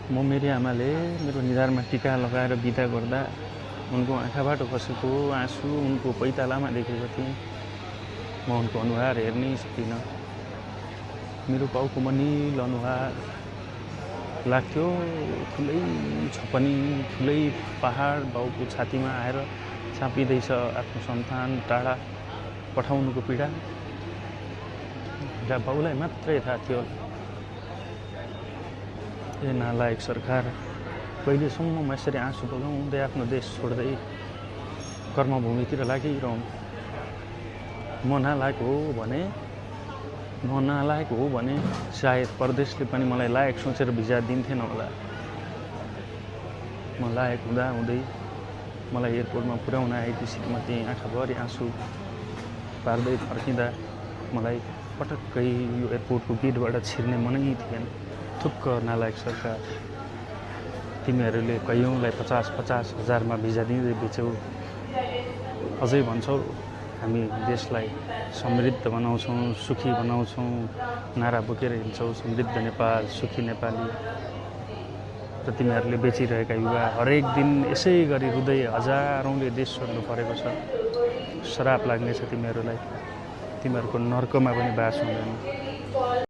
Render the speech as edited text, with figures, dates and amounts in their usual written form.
मेरी आमाले मेरो निधारमा टीका लगाएर बिदा गर्दा उनको आँखाबाट खसेको आँसु उनको पैतालामा देखेको थिएँ। म उनको अनुहार हेर्नै सकिनँ। मेरो पाउको मनिलो अनुहार लाग्थ्यो ठुलै छपनी ठुलै पहाड बाउको छातीमा आएर चापिँदैछ आफ्नो सन्तान टाढा पठाउनुको पीडा। बाउलाई मात्रै थाहा थियो। ए नालायक सरकार, कहिलेसम्म म यसरी आँसु बगाउँदै आफ्नो देश छोड्दै कर्मभूमितिर लागिरहँ। म नालायक हो भने सायद परदेशले पनि मलाई लायक सोचेर भिजा दिन्थेन होला। म लायक हुँदै मलाई एयरपोर्टमा पुर्याउन आएकी श्रीमती आँखाभरि आँसु पार्दै फर्किँदा मलाई पटक्कै यो एयरपोर्टको गेटबाट छिर्ने मनै थिएन। थुक्क नालायक सरकार, तिमीहरूले कैयौँलाई 50-50 हजारमा भिजा दिँदै बेच्यौ। अझै भन्छौ हामी देशलाई समृद्ध बनाउँछौँ, सुखी बनाउँछौँ, नारा बोकेर हिँड्छौँ समृद्ध नेपाल, सुखी नेपाली। र तिमीहरूले बेचिरहेका युवा हरेक दिन यसै गरी रुँदै हजारौँले देश छोड्नु परेको छ। श्राप लाग्नेछ तिमीहरूलाई, तिमीहरूको नर्कमा पनि बास हुँदैन।